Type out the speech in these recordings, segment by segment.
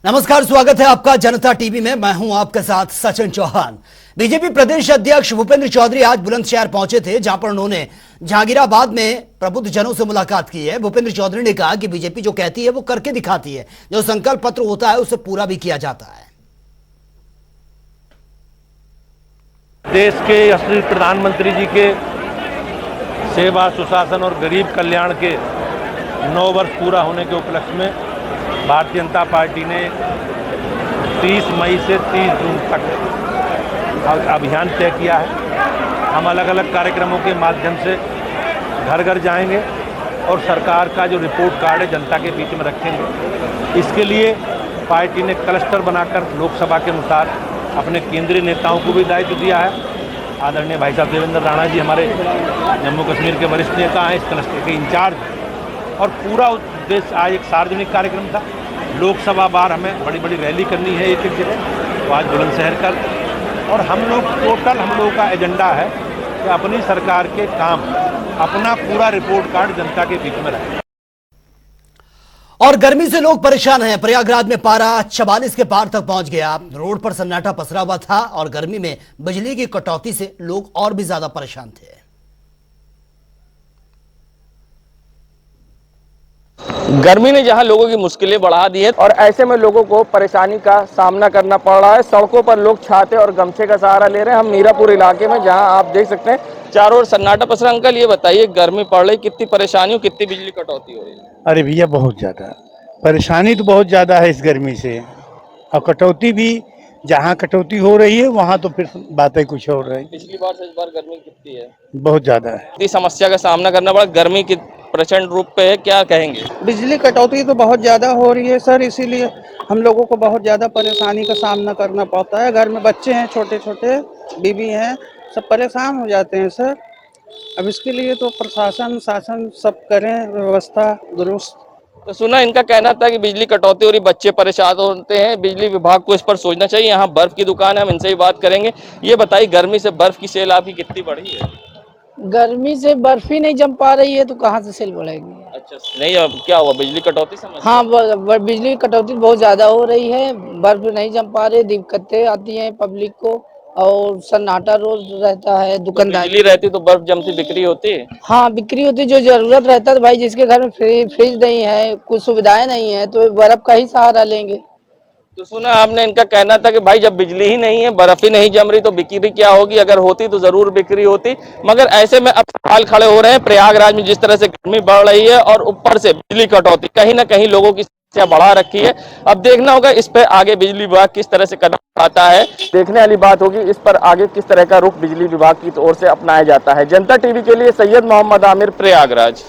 नमस्कार, स्वागत है आपका जनता टीवी में। मैं हूं आपके साथ सचिन चौहान। बीजेपी प्रदेश अध्यक्ष भूपेंद्र चौधरी आज बुलंदशहर पहुंचे थे, जहां पर उन्होंने जहांगीराबाद में प्रबुद्ध जनों से मुलाकात की है। भूपेंद्र चौधरी ने कहा कि बीजेपी जो कहती है वो करके दिखाती है, जो संकल्प पत्र होता है उसे पूरा भी किया जाता है। देश के यशस्वी प्रधानमंत्री जी के सेवा, सुशासन और गरीब कल्याण के 9 वर्ष पूरा होने के उपलक्ष्य में भारतीय जनता पार्टी ने 30 मई से 30 जून तक अभियान तय किया है। हम अलग अलग कार्यक्रमों के माध्यम से घर घर जाएंगे और सरकार का जो रिपोर्ट कार्ड है जनता के बीच में रखेंगे। इसके लिए पार्टी ने क्लस्टर बनाकर लोकसभा के अनुसार अपने केंद्रीय नेताओं को भी दायित्व दिया है। आदरणीय भाई साहब देवेंद्र राणा जी हमारे जम्मू कश्मीर के वरिष्ठ नेता हैं, इस क्लस्टर के इंचार्ज। और पूरा उद्देश्य आज एक सार्वजनिक कार्यक्रम था। लोकसभा बार हमें बड़ी बड़ी रैली करनी है एक एक जगह, तो आज बुलंदशहर कर। और हम लोगों का एजेंडा है कि अपनी सरकार के काम, अपना पूरा रिपोर्ट कार्ड जनता के बीच में रखें। और गर्मी से लोग परेशान हैं। प्रयागराज में पारा 44 के पार तक पहुंच गया। रोड पर सन्नाटा पसरा हुआ था और गर्मी में बिजली की कटौती से लोग और भी ज्यादा परेशान थे। गर्मी ने जहां लोगों की मुश्किलें बढ़ा दी है और ऐसे में लोगों को परेशानी का सामना करना पड़ रहा है। सड़कों पर लोग छाते और गमछे का सहारा ले रहे हैं। हम मीरापुर इलाके में, जहां आप देख सकते हैं चारों ओर सन्नाटा पसरा। अंकल ये बताइए, गर्मी पड़ रही, कितनी परेशानी, कितनी बिजली कटौती हो रही है? अरे भैया, बहुत ज़्यादा परेशानी तो बहुत ज़्यादा है इस गर्मी से, और कटौती भी जहाँ कटौती हो रही है वहाँ तो फिर बातें कुछ और रही। पिछली बार से इस बार गर्मी कितनी है? बहुत ज़्यादा है। इतनी समस्या का सामना करना पड़ा, गर्मी की प्रचंड रूप पे है, क्या कहेंगे? बिजली कटौती तो बहुत ज़्यादा हो रही है सर, इसीलिए हम लोगों को बहुत ज़्यादा परेशानी का सामना करना पड़ता है। घर में बच्चे हैं, छोटे छोटे, बीवी हैं, सब परेशान हो जाते हैं सर। अब इसके लिए तो प्रशासन शासन सब करें व्यवस्था दुरुस्त। तो सुना इनका कहना था कि बिजली कटौती हो रही, बच्चे परेशान होते हैं, बिजली विभाग को इस पर सोचना चाहिए। यहाँ बर्फ की दुकान है, हम इनसे ही बात करेंगे। ये बताइए, गर्मी से बर्फ की सेल आपकी कितनी बढ़ी है? गर्मी से बर्फ ही नहीं जम पा रही है तो कहाँ से सेल बढ़ेगी। अच्छा, नहीं अब क्या हुआ, बिजली कटौती समस्या? हाँ, बिजली कटौती बहुत ज्यादा हो रही है, बर्फ नहीं जम पा रही, दिक्कतें आती हैं पब्लिक को, और सन्नाटा रोज रहता है। दुकानदार बिजली रहती तो बर्फ जमती, बिक्री होती? हाँ, बिक्री होती, जो जरूरत रहता है। तो भाई जिसके घर में फ्रिज नहीं है, कुछ सुविधाएं नहीं है, तो बर्फ का ही सहारा लेंगे। तो सुना आपने, इनका कहना था कि भाई जब बिजली ही नहीं है, बर्फ ही नहीं जम रही, तो बिक्री क्या होगी? अगर होती तो जरूर बिक्री होती। मगर ऐसे में अब सवाल खड़े हो रहे हैं, प्रयागराज में जिस तरह से गर्मी बढ़ रही है और ऊपर से बिजली कटौती कहीं ना कहीं लोगों की समस्या बढ़ा रखी है। अब देखना होगा इस पर आगे बिजली विभाग किस तरह से कदम उठाता है। देखने वाली बात होगी इस पर आगे किस तरह का रुख बिजली विभाग की ओर से अपनाया जाता है। जनता टीवी के लिए सैयद मोहम्मद आमिर, प्रयागराज।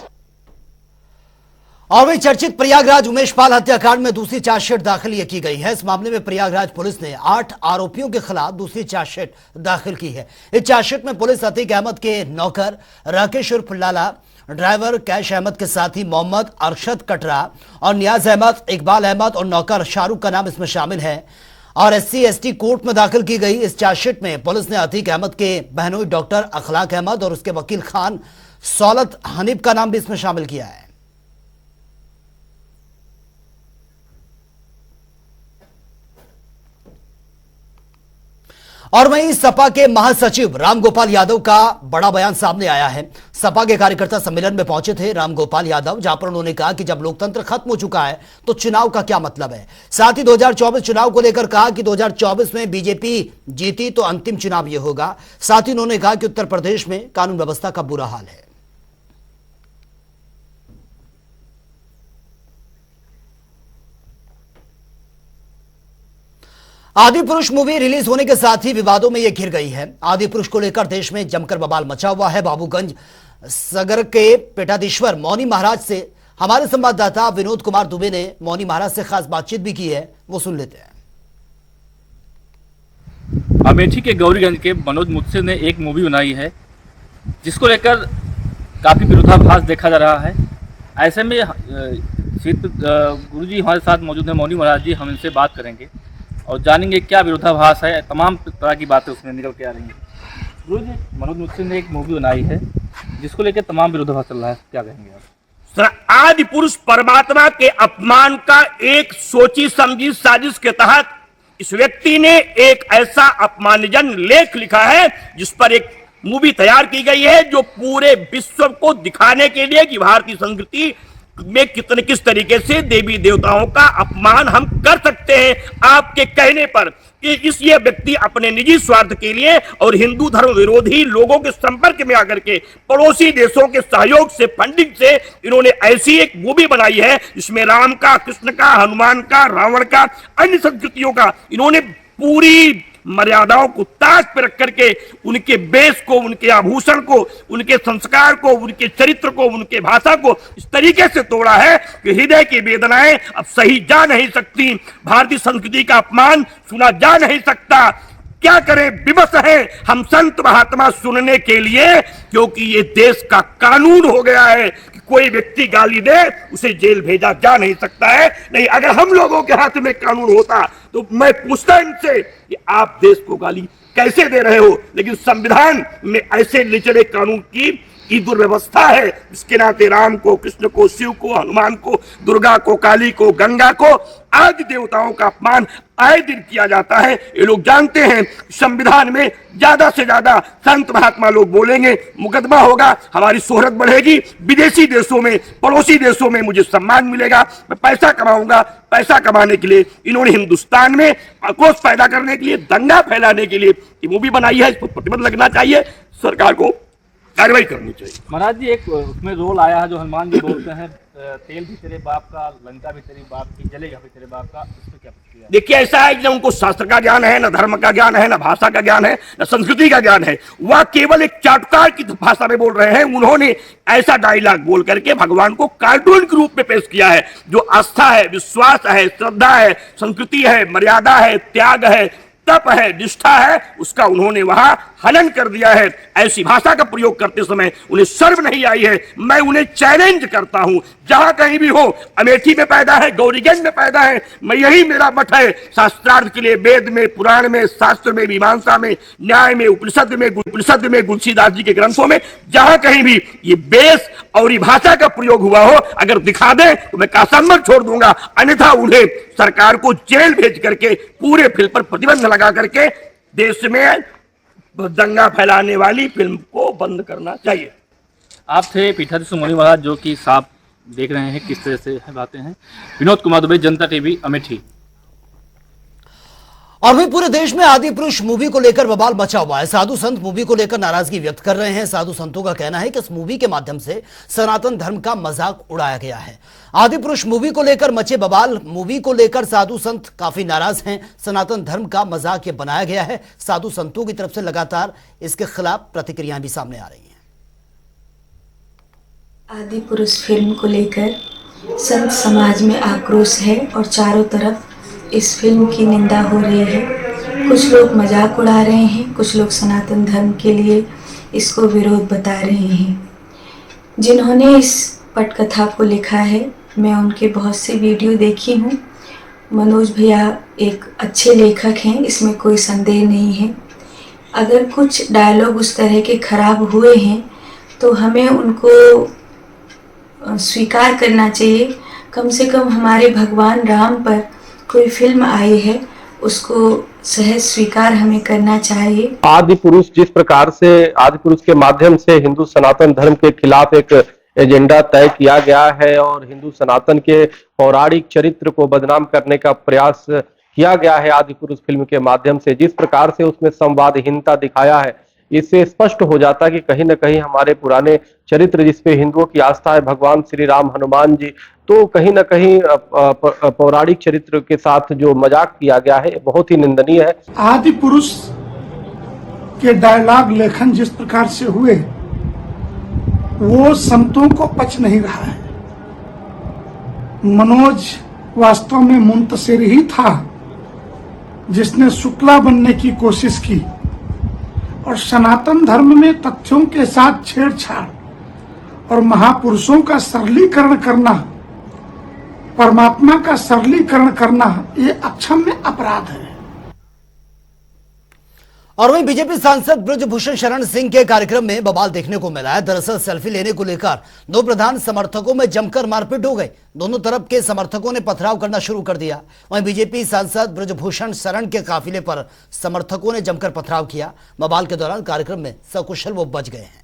और वही चर्चित प्रयागराज उमेश पाल हत्याकांड में दूसरी चार्जशीट दाखिल की गई है। इस मामले में प्रयागराज पुलिस ने 8 आरोपियों के खिलाफ दूसरी चार्जशीट दाखिल की है। इस चार्जशीट में पुलिस अतीक अहमद के नौकर राकेश उर्फ लाला, ड्राइवर कैश अहमद के साथी मोहम्मद अरशद कटरा और नियाज अहमद, इकबाल अहमद और नौकर शाहरुख का नाम इसमें शामिल है। और SC/ST कोर्ट में दाखिल की गई इस चार्जशीट में पुलिस ने अतीक अहमद के बहनोई डॉक्टर अखलाक अहमद और उसके वकील खान सौलत हनीफ का नाम भी इसमें शामिल किया है। और वहीं सपा के महासचिव रामगोपाल यादव का बड़ा बयान सामने आया है। सपा के कार्यकर्ता सम्मेलन में पहुंचे थे रामगोपाल यादव, जहां पर उन्होंने कहा कि जब लोकतंत्र खत्म हो चुका है तो चुनाव का क्या मतलब है। साथ ही 2024 चुनाव को लेकर कहा कि 2024 में बीजेपी जीती तो अंतिम चुनाव यह होगा। साथ ही उन्होंने कहा कि उत्तर प्रदेश में कानून व्यवस्था का बुरा हाल है। आदि पुरुष मूवी रिलीज होने के साथ ही विवादों में यह घिर गई है। आदि पुरुष को लेकर देश में जमकर बवाल मचा हुआ है। बाबूगंज सगर के पेटाधीश्वर मौनी महाराज से हमारे संवाददाता विनोद कुमार दुबे ने मौनी महाराज से खास बातचीत भी की है, वो सुन लेते हैं। अमेठी के गौरीगंज के मनोज मुत्से ने एक मूवी बनाई है जिसको लेकर काफी विरोधाभास देखा जा रहा है। ऐसे में गुरु जी हमारे साथ मौजूद है, मौनी महाराज जी, हम इनसे बात करेंगे और जानेंगे क्या विरोधाभास है। तमाम तरह की बातें उसमें निकल के आ रही हैं। गुरु जी, मनोज मुत्से ने एक मूवी बनाई है जिसको लेकर तमाम विरोधाभास चल रहा है, क्या कहेंगे आप? आदि पुरुष परमात्मा के अपमान का एक सोची समझी साजिश के तहत इस व्यक्ति ने एक ऐसा अपमानजनक लेख लिखा है जिस पर एक मूवी तैयार की गई है, जो पूरे विश्व को दिखाने के लिए कि भारतीय संस्कृति में किस तरीके से देवी देवताओं का अपमान हम कर सकते हैं आपके कहने पर, कि ये व्यक्ति अपने निजी स्वार्थ के लिए और हिंदू धर्म विरोधी लोगों के संपर्क में आकर के पड़ोसी देशों के सहयोग से, फंडिंग से इन्होंने ऐसी एक मूवी बनाई है जिसमें राम का, कृष्ण का, हनुमान का, रावण का, अन्य संस्कृतियों का इन्होंने पूरी मर्यादाओं को ताज पर रख करके उनके बेस को, उनके आभूषण को, उनके संस्कार को, उनके चरित्र को, उनके भाषा को इस तरीके से तोड़ा है कि हृदय की वेदनाएं अब सही जा नहीं सकती, भारतीय संस्कृति का अपमान सुना जा नहीं सकता। क्या करें, विवश है हम संत महात्मा सुनने के लिए, क्योंकि ये देश का कानून हो गया है कि कोई व्यक्ति गाली दे उसे जेल भेजा जा नहीं सकता है। नहीं, अगर हम लोगों के हाथ में कानून होता तो मैं पूछता इनसे कि आप देश को गाली कैसे दे रहे हो, लेकिन संविधान में ऐसे निचले कानून की दुर्व्यवस्था है जिसके नाते राम को, कृष्ण को, शिव को, हनुमान को, दुर्गा को, काली को, गंगा को, आदि देवताओं का अपमान आए दिन किया जाता है। ये लोग जानते हैं संविधान में ज्यादा से ज्यादा संत महात्मा लोग बोलेंगे, मुकदमा होगा, हमारी शोहरत बढ़ेगी, विदेशी देशों में, पड़ोसी देशों में मुझे सम्मान मिलेगा, मैं पैसा कमाऊंगा। पैसा कमाने के लिए इन्होंने हिंदुस्तान में आक्रोश पैदा करने के लिए, दंगा फैलाने के लिए ये मूवी बनाई है। इस पर प्रतिबंध लगना चाहिए, सरकार को कार्रवाई करनी चाहिए। महाराज जी, एक उसमें रोल आया है जो हनुमान जी बोलते हैं, तेल भी तेरे बाप का, लंका भी तेरी बाप की, जलेगा भी तेरे बाप का, उसमें क्या प्रतिक्रिया? देखिए, ऐसा है कि उनको शास्त्र का ज्ञान है, ना धर्म का ज्ञान है, ना भाषा का ज्ञान है, ना संस्कृति का ज्ञान है। वह केवल एक चाटुकार की भाषा में बोल रहे हैं। उन्होंने ऐसा डायलॉग बोल करके भगवान को कार्टून के रूप में पेश किया है। जो आस्था है, विश्वास है, श्रद्धा है, संस्कृति है, मर्यादा है, त्याग है, तप है, निष्ठा है, उसका उन्होंने वहां हनन कर दिया है। ऐसी भाषा का प्रयोग करते समय उन्हें शर्म नहीं आई है। मैं उन्हें चैलेंज करता हूं, जहां कहीं भी हो, अमेठी में पैदा है, गौरीगंज में पैदा है, मैं यही मेरा मठ है। शास्त्रार्थ के लिए वेद में, पुराण में, शास्त्र में, मीमांसा में, न्याय में, उपनिषद में, तुलसीदास जी के ग्रंथों में, जहां कहीं भी ये बेस और ये भाषा का प्रयोग हुआ हो, अगर दिखा दे तो मैं कासम्मर छोड़ दूंगा, अन्यथा उन्हें सरकार को जेल भेज करके पूरे फिल्म पर प्रतिबंध लगा करके देश में दंगा फैलाने वाली फिल्म को बंद करना चाहिए। आप थे पीठाधीश मुनि महाराज, जो कि साफ देख रहे हैं किस तरह से बातें हैं। विनोद कुमार दुबे, जनता टीवी, अमेठी। और भी पूरे देश में आदि पुरुष मूवी को लेकर बवाल मचा हुआ है। साधु संत मूवी को लेकर नाराजगी व्यक्त कर रहे हैं। साधु संतों का कहना है कि इस मूवी के माध्यम से सनातन धर्म का मजाक उड़ाया गया है। आदि पुरुष मूवी को लेकर मचे बवाल, मूवी को लेकर साधु संत काफी नाराज हैं। सनातन धर्म का मजाक ये बनाया गया है। साधु संतों की तरफ से लगातार इसके खिलाफ प्रतिक्रियाएं भी सामने आ रही हैं। आदि पुरुष फिल्म को लेकर संत समाज में आक्रोश है और चारों तरफ इस फिल्म की निंदा हो रही है। कुछ लोग मजाक उड़ा रहे हैं, कुछ लोग सनातन धर्म के लिए इसको विरोध बता रहे हैं। जिन्होंने इस पटकथा को लिखा है, मैं उनके बहुत से वीडियो देखी हूँ। मनोज भैया एक अच्छे लेखक हैं, इसमें कोई संदेह नहीं है। अगर कुछ डायलॉग उस तरह के खराब हुए हैं तो हमें उनको स्वीकार करना चाहिए। कम से कम हमारे भगवान राम पर कोई फिल्म आई है, उसको सहज स्वीकार हमें करना चाहिए। आदि पुरुष जिस प्रकार से आदि पुरुष के माध्यम से हिंदू सनातन धर्म के खिलाफ एक एजेंडा तय किया गया है और हिंदू सनातन के पौराणिक चरित्र को बदनाम करने का प्रयास किया गया है आदि पुरुष फिल्म के माध्यम से, जिस प्रकार से उसमें संवादहीनता दिखाया है, इससे स्पष्ट हो जाता है कि कहीं न कहीं हमारे पुराने चरित्र जिसपे हिंदुओं की आस्था है, भगवान श्री राम, हनुमान जी, तो कहीं न कहीं पौराणिक चरित्र के साथ जो मजाक किया गया है बहुत ही निंदनीय है। आदि पुरुष के डायलॉग लेखन जिस प्रकार से हुए वो संतों को पच नहीं रहा है। मनोज वास्तव में मुंतसिर ही था जिसने शुक्ला बनने की कोशिश की और सनातन धर्म में तथ्यों के साथ छेड़छाड़ और महापुरुषों का सरलीकरण करना, परमात्मा का सरलीकरण करना, ये अक्षम्य अपराध है। और वहीं बीजेपी सांसद ब्रजभूषण शरण सिंह के कार्यक्रम में बवाल देखने को मिला है। दरअसल सेल्फी लेने को लेकर दो प्रधान समर्थकों में जमकर मारपीट हो गई। दोनों तरफ के समर्थकों ने पथराव करना शुरू कर दिया। वहीं बीजेपी सांसद ब्रजभूषण शरण के काफिले पर समर्थकों ने जमकर पथराव किया। बवाल के दौरान कार्यक्रम में सकुशल वो बच गए हैं।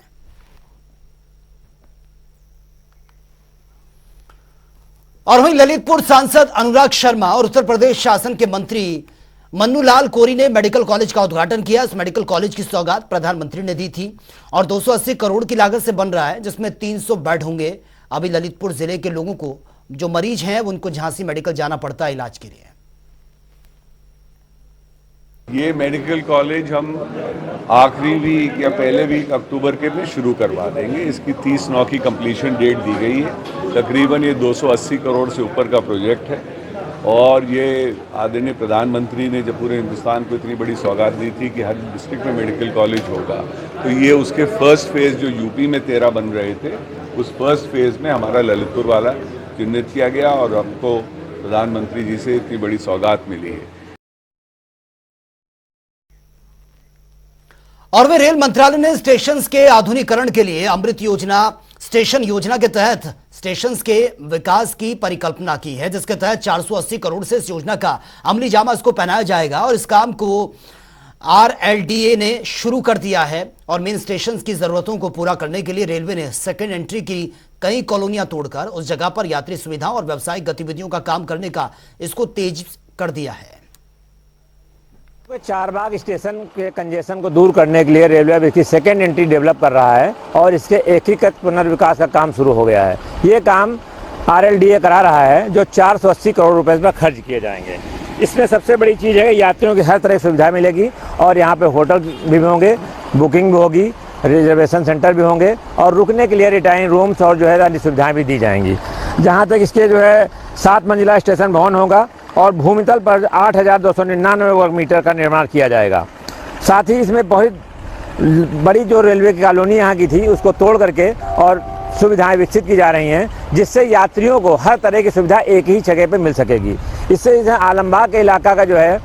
और वहीं ललितपुर सांसद अनुराग शर्मा और उत्तर प्रदेश शासन के मंत्री मन्नूलाल कोरी ने मेडिकल कॉलेज का उद्घाटन किया। इस मेडिकल कॉलेज की सौगात प्रधानमंत्री ने दी थी और 280 करोड़ की लागत से बन रहा है, जिसमें 300 बेड होंगे। अभी ललितपुर जिले के लोगों को जो मरीज हैं उनको झांसी मेडिकल जाना पड़ता है इलाज के लिए। ये मेडिकल कॉलेज हम आखिरी वीक या पहले वीक अक्टूबर के में शुरू करवा देंगे। इसकी 30/9 की कंप्लीशन डेट दी गई है। तकरीबन ये 280 करोड़ से ऊपर का प्रोजेक्ट है और ये आदरणीय प्रधानमंत्री ने जब पूरे हिंदुस्तान को इतनी बड़ी सौगात दी थी कि हर डिस्ट्रिक्ट में मेडिकल कॉलेज होगा, तो ये उसके फर्स्ट फेज़ जो यूपी में 13 बन रहे थे, उस फर्स्ट फेज़ में हमारा ललितपुर वाला चिन्हित किया गया और हमको प्रधानमंत्री जी से इतनी बड़ी सौगात मिली है। और वे रेल मंत्रालय ने स्टेशन के आधुनिकीकरण के लिए अमृत योजना स्टेशन योजना के तहत स्टेशन के विकास की परिकल्पना की है, जिसके तहत 480 करोड़ से इस योजना का अमली जामा इसको पहनाया जाएगा और इस काम को RLDA ने शुरू कर दिया है। और मेन स्टेशन की जरूरतों को पूरा करने के लिए रेलवे ने सेकेंड एंट्री की कई कॉलोनियां तोड़कर उस जगह पर यात्री सुविधा और व्यावसायिक गतिविधियों का काम करने का इसको तेज कर दिया है। चारबाग स्टेशन के कंजेशन को दूर करने के लिए रेलवे अब इसकी सेकेंड एंट्री डेवलप कर रहा है और इसके एकीकृत पुनर्विकास का काम शुरू हो गया है। ये काम RLDA करा रहा है, जो 480 करोड़ रुपए पर खर्च किए जाएंगे। इसमें सबसे बड़ी चीज़ है कि यात्रियों की हर तरह की सुविधा मिलेगी और यहाँ पे होटल भी होंगे, बुकिंग भी होगी, रिजर्वेशन सेंटर भी होंगे और रुकने के लिए रिटायरिंग रूम्स और जो है अन्य सुविधाएँ भी दी जाएंगी। जहाँ तक इसके जो है 7 मंजिला स्टेशन भवन होगा और भूमितल पर 8,299 वर्ग मीटर का निर्माण किया जाएगा। साथ ही इसमें बहुत बड़ी जो रेलवे की कॉलोनी यहाँ की थी उसको तोड़ करके और सुविधाएं विकसित की जा रही हैं, जिससे यात्रियों को हर तरह की सुविधा एक ही जगह पे मिल सकेगी। इससे आलमबाग के इलाका का जो है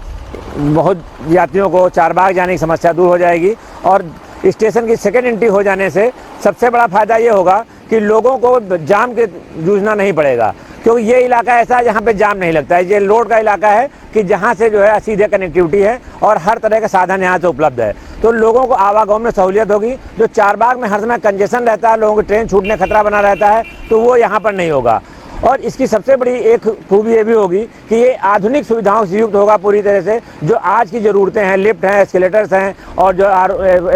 बहुत यात्रियों को चारबाग जाने की समस्या दूर हो जाएगी और स्टेशन की सेकेंड एंट्री हो जाने से सबसे बड़ा फायदा ये होगा कि लोगों को जाम के जूझना नहीं पड़ेगा, क्योंकि ये इलाका ऐसा है जहाँ पे जाम नहीं लगता है। ये रोड का इलाका है कि जहाँ से जो है सीधे कनेक्टिविटी है और हर तरह का साधन यहाँ से उपलब्ध है, तो लोगों को आवागमन में सहूलियत होगी। जो चारबाग में हर समय कंजेशन रहता है, लोगों को ट्रेन छूटने खतरा बना रहता है, तो वो यहाँ पर नहीं होगा। और इसकी सबसे बड़ी एक खूबी ये भी होगी कि ये आधुनिक सुविधाओं से युक्त होगा पूरी तरह से। जो आज की ज़रूरतें हैं, लिफ्ट हैं, एस्केलेटर्स हैं और जो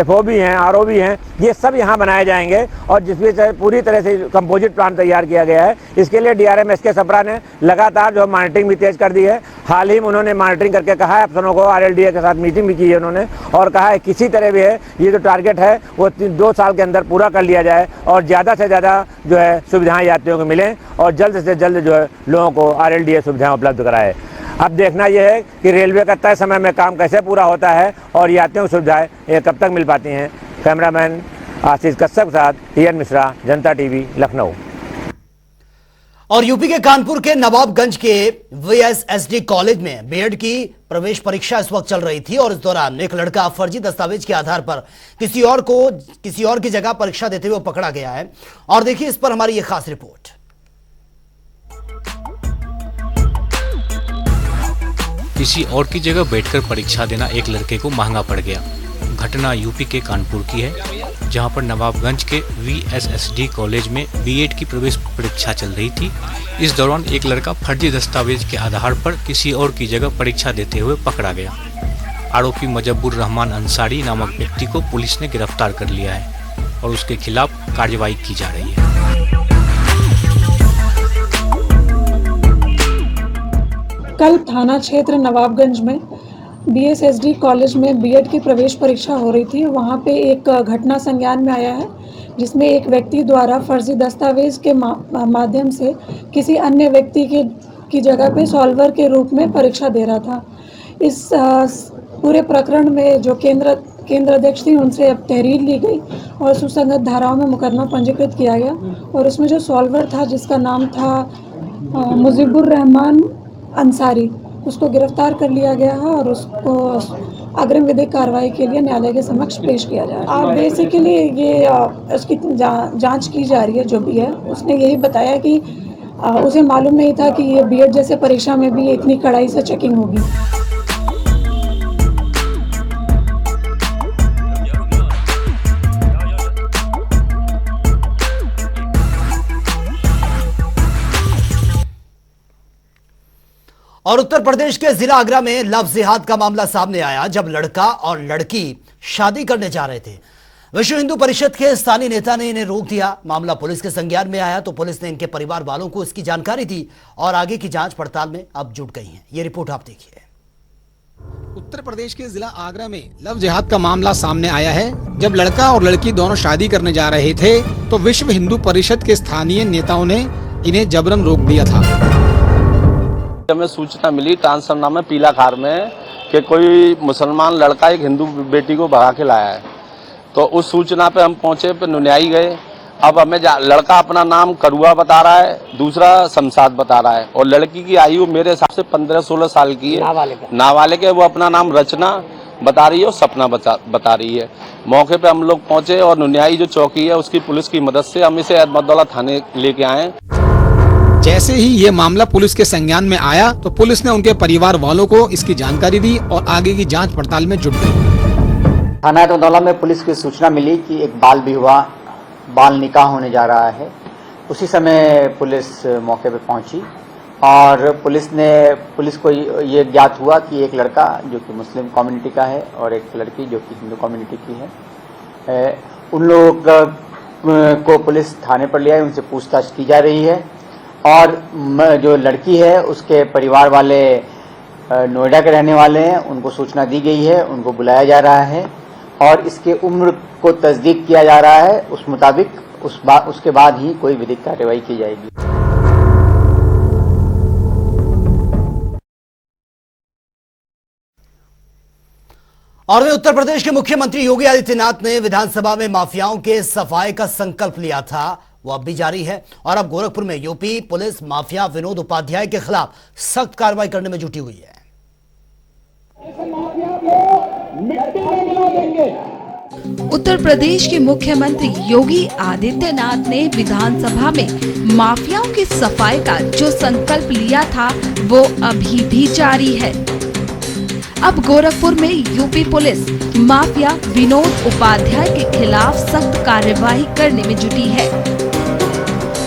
FOB हैं, ROB हैं, ये सब यहाँ बनाए जाएंगे और जिसमें पूरी तरह से कंपोजिट प्लान तैयार किया गया है। इसके लिए DRM SK सप्रा ने लगातार जो मॉनिटरिंग भी तेज कर दी है। हाल ही में उन्होंने मॉनिटरिंग करके कहा है अफसरों को, RLDA के साथ मीटिंग भी की है उन्होंने और कहा है किसी तरह भी है ये जो टारगेट है वो 2 साल के अंदर पूरा कर लिया जाए और ज़्यादा से ज़्यादा जो है सुविधाएँ यात्रियों को मिलें और जल्द से जल्द जो है लोगों को RLDA सुविधाएं उपलब्ध कराए। अब देखना यह है कि रेलवे का तय समय में काम कैसे पूरा होता है और यात्रियों की सुविधाएं ये कब तक मिल पाती हैं। कैमरामैन आशीष कश्यप के साथ TN मिश्रा, जनता TV, लखनऊ। और यूपी के कानपुर के नवाबगंज के VSSD कॉलेज में बीएड की प्रवेश परीक्षा इस वक्त चल रही थी और इस दौरान एक लड़का फर्जी दस्तावेज के आधार पर किसी और की जगह परीक्षा देते हुए पकड़ा गया है। और देखिए इस पर हमारी ये खास रिपोर्ट। किसी और की जगह बैठकर परीक्षा देना एक लड़के को महंगा पड़ गया। घटना यूपी के कानपुर की है, जहां पर नवाबगंज के VSSD कॉलेज में बीएड की प्रवेश परीक्षा चल रही थी। इस दौरान एक लड़का फर्जी दस्तावेज के आधार पर किसी और की जगह परीक्षा देते हुए पकड़ा गया। आरोपी मुजब्बुर रहमान अंसारी नामक व्यक्ति को पुलिस ने गिरफ्तार कर लिया है और उसके खिलाफ कार्रवाई की जा रही है। कल थाना क्षेत्र नवाबगंज में VSSD कॉलेज में बीएड की प्रवेश परीक्षा हो रही थी। वहाँ पे एक घटना संज्ञान में आया है जिसमें एक व्यक्ति द्वारा फर्जी दस्तावेज के माध्यम से किसी अन्य व्यक्ति की जगह पे सॉल्वर के रूप में परीक्षा दे रहा था। इस पूरे प्रकरण में जो केंद्र अध्यक्ष थी उनसे अब तहरीर ली गई और सुसंगत धाराओं में मुकदमा पंजीकृत किया गया और उसमें जो सॉल्वर था जिसका नाम था मुजीबुर रहमान अंसारी, उसको गिरफ्तार कर लिया गया है और उसको अग्रिम विधिक कार्रवाई के लिए न्यायालय के समक्ष पेश किया जा रहा है। बेसिकली ये उसकी जांच की जा रही है। जो भी है उसने यही बताया कि उसे मालूम नहीं था कि ये बीएड जैसे परीक्षा में भी इतनी कड़ाई से चेकिंग होगी। और उत्तर प्रदेश के जिला आगरा में लव जिहाद का मामला सामने आया जब लड़का और लड़की शादी करने जा रहे थे। विश्व हिंदू परिषद के स्थानीय नेता ने इन्हें रोक दिया। मामला पुलिस के संज्ञान में आया तो पुलिस ने इनके परिवार वालों को इसकी जानकारी दी और आगे की जांच पड़ताल में अब जुट गई है। ये रिपोर्ट आप देखिए। उत्तर प्रदेश के जिला आगरा में लव जिहाद का मामला सामने आया है जब लड़का और लड़की दोनों शादी करने जा रहे थे तो विश्व हिंदू परिषद के स्थानीय नेताओं ने इन्हें जबरन रोक दिया था। हमें सूचना मिली ट्रांसफर में पीला खार में कि कोई मुसलमान लड़का एक हिंदू बेटी को भगा के लाया है, तो उस सूचना पे हम पहुंचे, पे नुनियाई गए। अब हमें लड़का अपना नाम करुआ बता रहा है, दूसरा शमशाद बता रहा है और लड़की की आयु मेरे हिसाब से 15-16 साल की है। नाबालिग है। वो अपना नाम रचना बता रही है और सपना बता रही है। मौके पे हम लोग पहुंचे और नुनियाई जो चौकी है उसकी पुलिस की मदद से हम इसे अहमदौला थाने लेके आए। जैसे ही ये मामला पुलिस के संज्ञान में आया तो पुलिस ने उनके परिवार वालों को इसकी जानकारी दी और आगे की जांच पड़ताल में जुट गई। थाना अहमदौला में पुलिस को सूचना मिली कि एक बाल निकाह होने जा रहा है। उसी समय पुलिस मौके पर पहुंची और पुलिस को ये ज्ञात हुआ कि एक लड़का जो कि मुस्लिम कम्युनिटी का है और एक लड़की जो कि हिंदू कम्युनिटी की है, उन लोगों को पुलिस थाने पर ले आई। उनसे पूछताछ की जा रही है और जो लड़की है उसके परिवार वाले नोएडा के रहने वाले हैं, उनको सूचना दी गई है, उनको बुलाया जा रहा है और इसके उम्र को तस्दीक किया जा रहा है। उस मुताबिक उसके बाद ही कोई विधिक कार्रवाई की जाएगी। और वे उत्तर प्रदेश के मुख्यमंत्री योगी आदित्यनाथ ने विधानसभा में माफियाओं के सफाई का संकल्प लिया था, वो अब भी जारी है। और अब गोरखपुर में UP police mafia Vinod Upadhyay के खिलाफ सख्त कार्रवाई करने में जुटी हुई है। उत्तर प्रदेश के मुख्यमंत्री योगी आदित्यनाथ ने विधानसभा में माफियाओं की सफाई का जो संकल्प लिया था वो अभी भी जारी है। अब गोरखपुर में UP police mafia Vinod Upadhyay के खिलाफ सख्त कार्यवाही करने में जुटी है।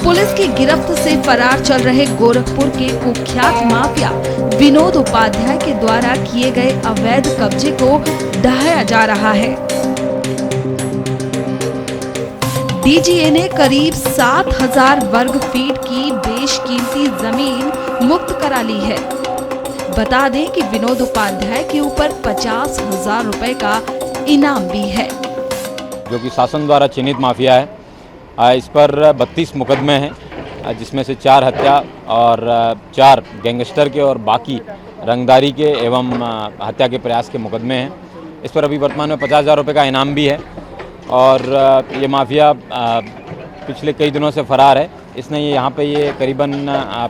पुलिस की गिरफ्त से फरार चल रहे गोरखपुर के कुख्यात माफिया विनोद उपाध्याय के द्वारा किए गए अवैध कब्जे को ढहाया जा रहा है। डीजीए ने करीब 7,000 वर्ग फीट की बेशकीमती जमीन मुक्त करा ली है। बता दें कि विनोद उपाध्याय के ऊपर 50,000 रुपए का इनाम भी है। जो कि शासन द्वारा चिन्हित माफिया है। इस पर 32 मुकदमे हैं, जिसमें से 4 हत्या और 4 गैंगस्टर के और बाकी रंगदारी के एवं हत्या के प्रयास के मुकदमे हैं। इस पर अभी वर्तमान में 50,000 रुपये का इनाम भी है और ये माफिया पिछले कई दिनों से फरार है। इसने यहाँ पे ये करीबन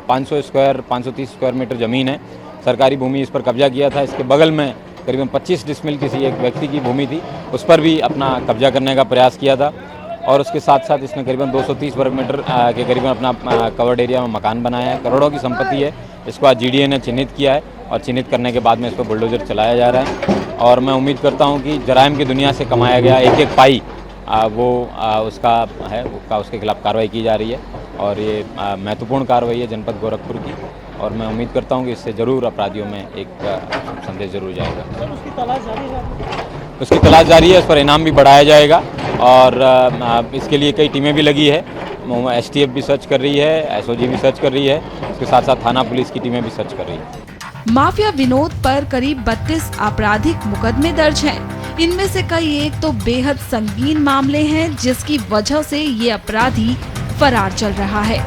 530 स्क्वायर मीटर ज़मीन है, सरकारी भूमि, इस पर कब्जा किया था। इसके बगल में करीबन 25 डिसमिल किसी एक व्यक्ति की भूमि थी, उस पर भी अपना कब्जा करने का प्रयास किया था। और उसके साथ साथ इसने करीबन 230 वर्ग मीटर के करीबन अपना कवर्ड एरिया में मकान बनाया है। करोड़ों की संपत्ति है। इसको आज जीडीए ने चिन्हित किया है और चिन्हित करने के बाद में इस पर बुलडोजर चलाया जा रहा है। और मैं उम्मीद करता हूं कि जराइम की दुनिया से कमाया गया एक पाई उसका है, उसके खिलाफ कार्रवाई की जा रही है और ये महत्वपूर्ण कार्रवाई है जनपद गोरखपुर की। और मैं उम्मीद करता हूं कि इससे ज़रूर अपराधियों में एक संदेश जरूर जाएगा। उसकी तलाश जारी है, इस पर इनाम भी बढ़ाया जाएगा और इसके लिए कई टीमें भी लगी है। एसटीएफ भी सर्च कर रही है, एसओजी भी सर्च कर रही है, उसके साथ साथ थाना पुलिस की टीमें भी सर्च कर रही है। माफिया विनोद पर करीब 32 आपराधिक मुकदमे दर्ज हैं। इनमें से कई एक तो बेहद संगीन मामले हैं, जिसकी वजह से ये अपराधी फरार चल रहा है।